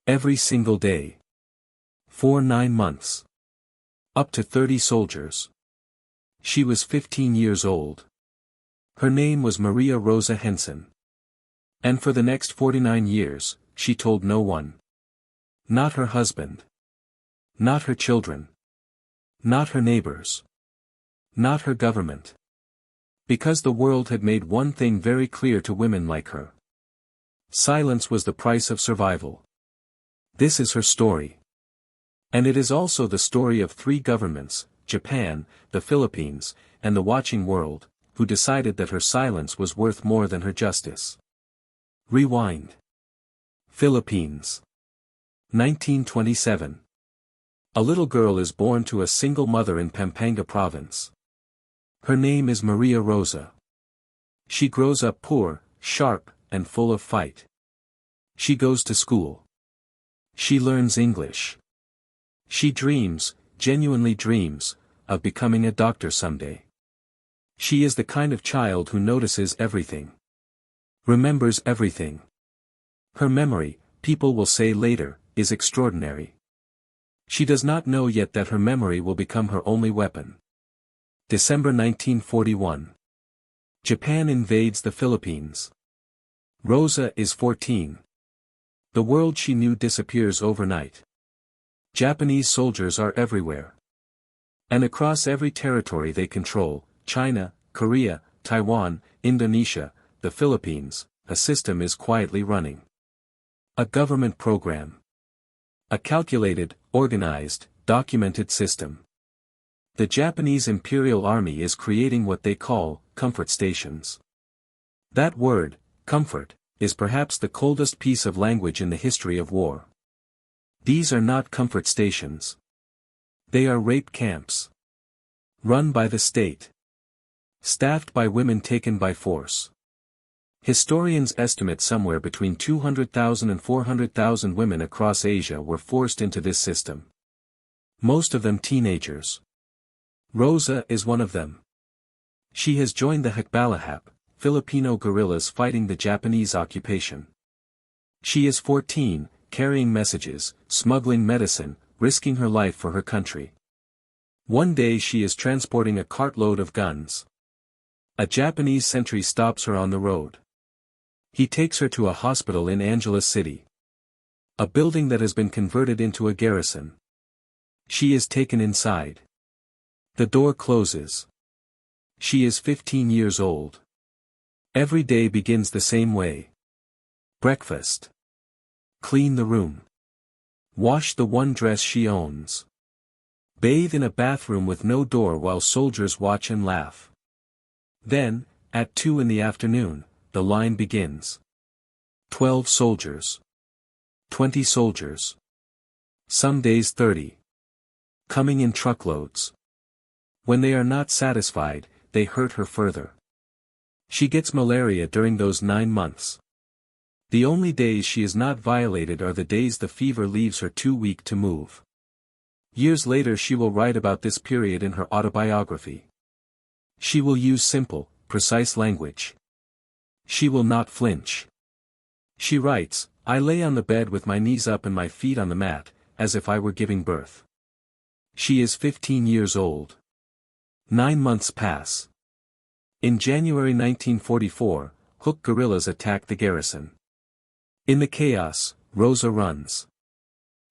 Every single day. For 9 months. Up to 30 soldiers. She was 15 years old. Her name was Maria Rosa Henson. And for the next 49 years, she told no one. Not her husband. Not her children. Not her neighbors. Not her government. Because the world had made one thing very clear to women like her. Silence was the price of survival. This is her story. And it is also the story of 3 governments, Japan, the Philippines, and the watching world, who decided that her silence was worth more than her justice. Rewind. Philippines. 1927. A little girl is born to a single mother in Pampanga province. Her name is Maria Rosa. She grows up poor, sharp, and full of fight. She goes to school. She learns English. She dreams, genuinely dreams, of becoming a doctor someday. She is the kind of child who notices everything. Remembers everything. Her memory, people will say later, is extraordinary. She does not know yet that her memory will become her only weapon. December 1941. Japan invades the Philippines. Rosa is 14. The world she knew disappears overnight. Japanese soldiers are everywhere. And across every territory they control, China, Korea, Taiwan, Indonesia, the Philippines, a system is quietly running. A government program. A calculated, organized, documented system. The Japanese Imperial Army is creating what they call comfort stations. That word, comfort, is perhaps the coldest piece of language in the history of war. These are not comfort stations. They are rape camps. Run by the state. Staffed by women taken by force. Historians estimate somewhere between 200,000 and 400,000 women across Asia were forced into this system. Most of them teenagers. Rosa is one of them. She has joined the Hukbalahap, Filipino guerrillas fighting the Japanese occupation. She is 14, carrying messages, smuggling medicine, risking her life for her country. One day she is transporting a cartload of guns. A Japanese sentry stops her on the road. He takes her to a hospital in Angeles City. A building that has been converted into a garrison. She is taken inside. The door closes. She is 15 years old. Every day begins the same way. Breakfast. Clean the room. Wash the one dress she owns. Bathe in a bathroom with no door while soldiers watch and laugh. Then, at 2 in the afternoon, the line begins. 12 soldiers. 20 soldiers. Some days 30. Coming in truckloads. When they are not satisfied, they hurt her further. She gets malaria during those 9 months. The only days she is not violated are the days the fever leaves her too weak to move. Years later she will write about this period in her autobiography. She will use simple, precise language. She will not flinch. She writes, "I lay on the bed with my knees up and my feet on the mat, as if I were giving birth." She is 15 years old. 9 months pass. In January 1944, Huk guerrillas attack the garrison. In the chaos, Rosa runs.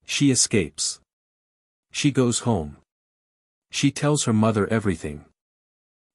She escapes. She goes home. She tells her mother everything.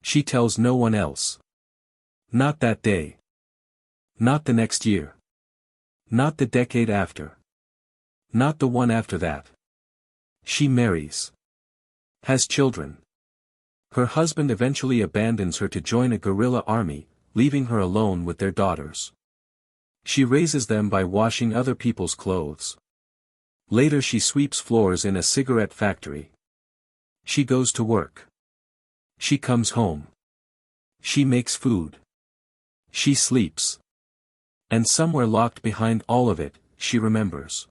She tells no one else. Not that day. Not the next year. Not the decade after. Not the one after that. She marries. Has children. Her husband eventually abandons her to join a guerrilla army, leaving her alone with their daughters. She raises them by washing other people's clothes. Later she sweeps floors in a cigarette factory. She goes to work. She comes home. She makes food. She sleeps. And somewhere locked behind all of it, she remembers.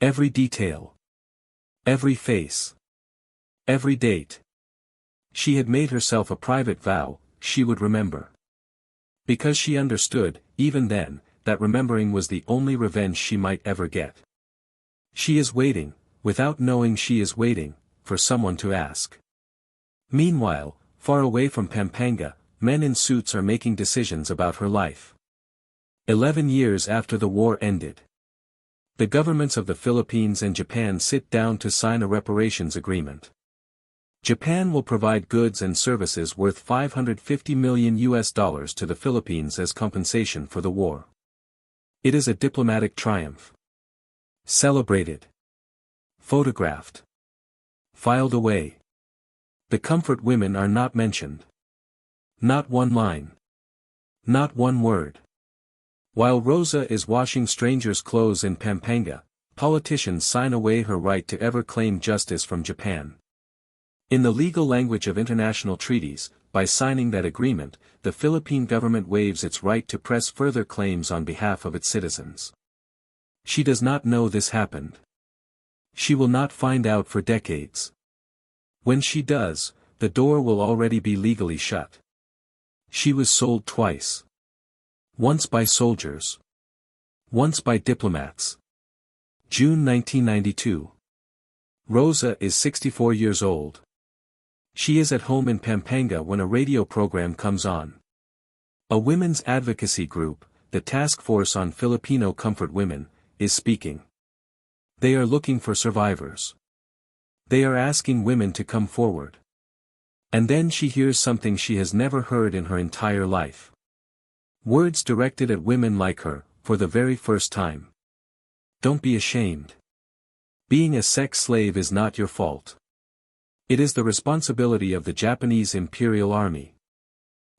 Every detail. Every face. Every date. She had made herself a private vow, she would remember. Because she understood, even then, that remembering was the only revenge she might ever get. She is waiting, without knowing she is waiting, for someone to ask. Meanwhile, far away from Pampanga, men in suits are making decisions about her life. 11 years after the war ended, the governments of the Philippines and Japan sit down to sign a reparations agreement. Japan will provide goods and services worth $550 million to the Philippines as compensation for the war. It is a diplomatic triumph. Celebrated. Photographed. Filed away. The comfort women are not mentioned. Not one line. Not one word. While Rosa is washing strangers' clothes in Pampanga, politicians sign away her right to ever claim justice from Japan. In the legal language of international treaties, by signing that agreement, the Philippine government waives its right to press further claims on behalf of its citizens. She does not know this happened. She will not find out for decades. When she does, the door will already be legally shut. She was sold twice. Once by soldiers. Once by diplomats. June 1992. Rosa is 64 years old. She is at home in Pampanga when a radio program comes on. A women's advocacy group, the Task Force on Filipino Comfort Women, is speaking. They are looking for survivors. They are asking women to come forward. And then she hears something she has never heard in her entire life. Words directed at women like her, for the very first time. Don't be ashamed. Being a sex slave is not your fault. It is the responsibility of the Japanese Imperial Army.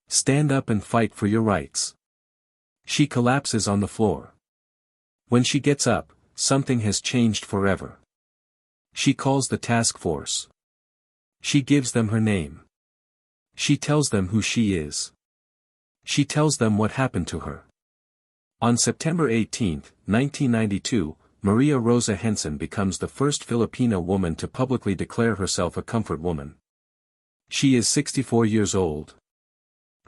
Stand up and fight for your rights. She collapses on the floor. When she gets up, something has changed forever. She calls the task force. She gives them her name. She tells them who she is. She tells them what happened to her. On September 18, 1992, Maria Rosa Henson becomes the first Filipino woman to publicly declare herself a comfort woman. She is 64 years old.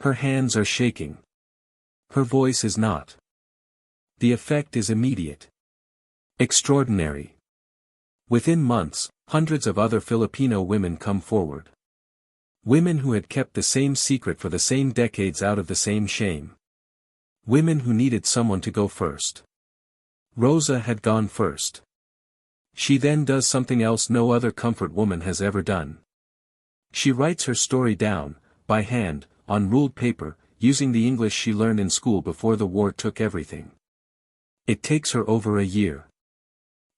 Her hands are shaking. Her voice is not. The effect is immediate. Extraordinary. Within months, hundreds of other Filipino women come forward. Women who had kept the same secret for the same decades out of the same shame. Women who needed someone to go first. Rosa had gone first. She then does something else no other comfort woman has ever done. She writes her story down, by hand, on ruled paper, using the English she learned in school before the war took everything. It takes her over a year.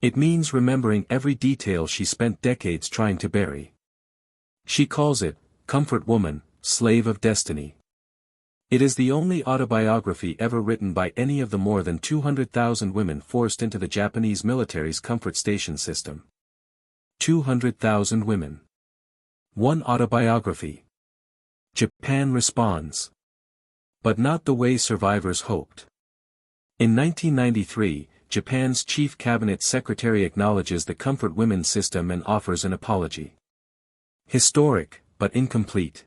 It means remembering every detail she spent decades trying to bury. She calls it, Comfort Woman, Slave of Destiny. It is the only autobiography ever written by any of the more than 200,000 women forced into the Japanese military's comfort station system. 200,000 women. One autobiography. Japan responds. But not the way survivors hoped. In 1993, Japan's chief cabinet secretary acknowledges the comfort women system and offers an apology. Historic, but incomplete.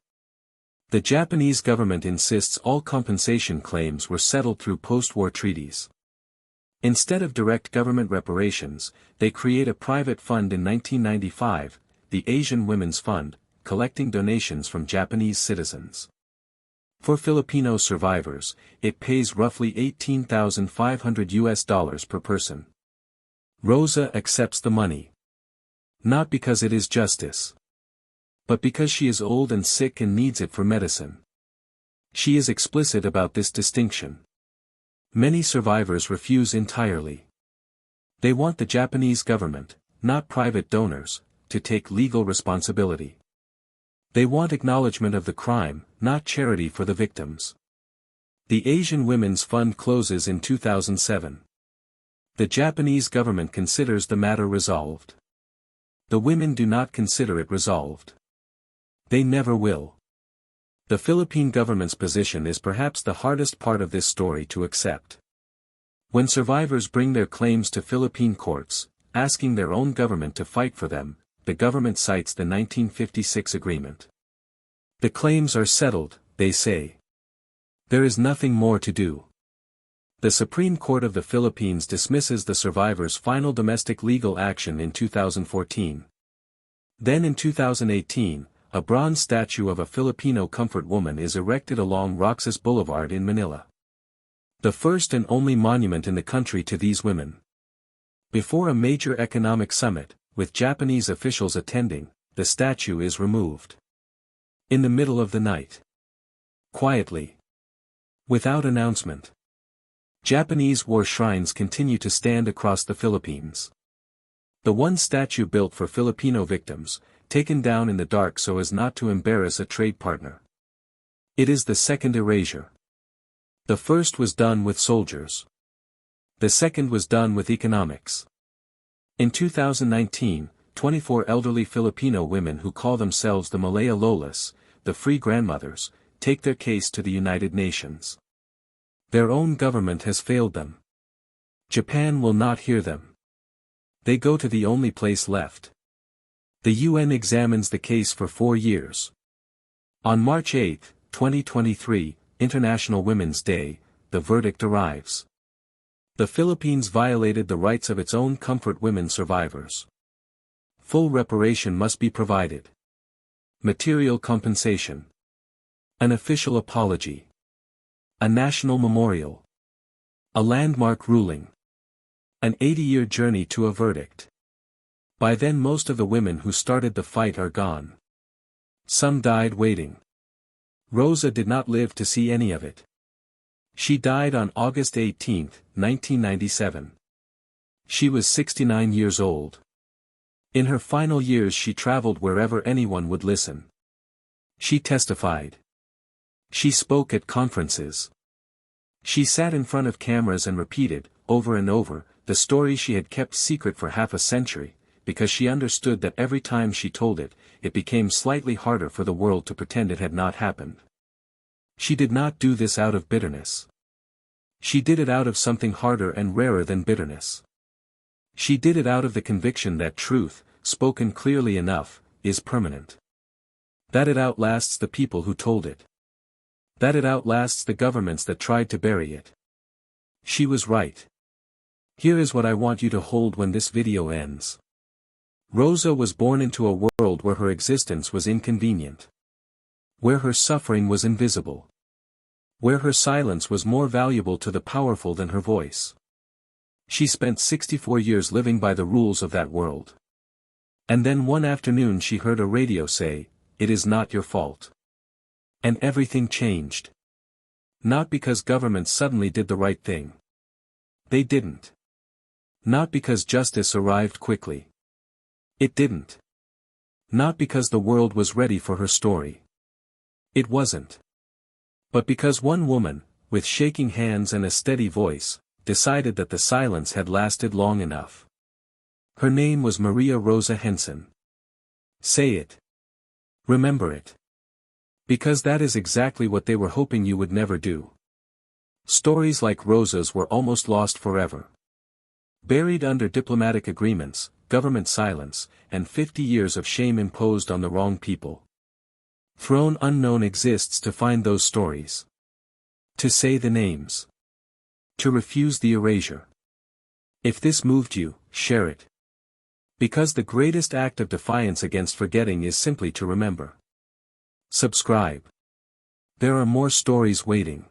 The Japanese government insists all compensation claims were settled through post-war treaties. Instead of direct government reparations, they create a private fund in 1995, the Asian Women's Fund, collecting donations from Japanese citizens. For Filipino survivors, it pays roughly $18,500 per person. Rosa accepts the money. Not because it is justice. But because she is old and sick and needs it for medicine. She is explicit about this distinction. Many survivors refuse entirely. They want the Japanese government, not private donors, to take legal responsibility. They want acknowledgment of the crime, not charity for the victims. The Asian Women's Fund closes in 2007. The Japanese government considers the matter resolved. The women do not consider it resolved. They never will. The Philippine government's position is perhaps the hardest part of this story to accept. When survivors bring their claims to Philippine courts, asking their own government to fight for them, the government cites the 1956 agreement. The claims are settled, they say. There is nothing more to do. The Supreme Court of the Philippines dismisses the survivor's final domestic legal action in 2014. Then in 2018, a bronze statue of a Filipino comfort woman is erected along Roxas Boulevard in Manila. The first and only monument in the country to these women. Before a major economic summit, with Japanese officials attending, the statue is removed. In the middle of the night. Quietly. Without announcement. Japanese war shrines continue to stand across the Philippines. The one statue built for Filipino victims, taken down in the dark so as not to embarrass a trade partner. It is the second erasure. The first was done with soldiers. The second was done with economics. In 2019, 24 elderly Filipino women who call themselves the Malaya Lolas, the free grandmothers, take their case to the United Nations. Their own government has failed them. Japan will not hear them. They go to the only place left. The UN examines the case for 4 years. On March 8, 2023, International Women's Day, the verdict arrives. The Philippines violated the rights of its own comfort women survivors. Full reparation must be provided. Material compensation. An official apology. A national memorial. A landmark ruling. An 80-year journey to a verdict. By then most of the women who started the fight are gone. Some died waiting. Rosa did not live to see any of it. She died on August 18, 1997. She was 69 years old. In her final years she traveled wherever anyone would listen. She testified. She spoke at conferences. She sat in front of cameras and repeated, over and over, the story she had kept secret for half a century, because she understood that every time she told it, it became slightly harder for the world to pretend it had not happened. She did not do this out of bitterness. She did it out of something harder and rarer than bitterness. She did it out of the conviction that truth, spoken clearly enough, is permanent. That it outlasts the people who told it. That it outlasts the governments that tried to bury it. She was right. Here is what I want you to hold when this video ends. Rosa was born into a world where her existence was inconvenient. Where her suffering was invisible. Where her silence was more valuable to the powerful than her voice. She spent 64 years living by the rules of that world. And then one afternoon she heard a radio say, "It is not your fault." And everything changed. Not because governments suddenly did the right thing. They didn't. Not because justice arrived quickly. It didn't. Not because the world was ready for her story. It wasn't. But because one woman, with shaking hands and a steady voice, decided that the silence had lasted long enough. Her name was Maria Rosa Henson. Say it. Remember it. Because that is exactly what they were hoping you would never do. Stories like Rosa's were almost lost forever. Buried under diplomatic agreements, government silence, and 50 years of shame imposed on the wrong people. Throne unknown exists to find those stories. To say the names. To refuse the erasure. If this moved you, share it. Because the greatest act of defiance against forgetting is simply to remember. Subscribe. There are more stories waiting.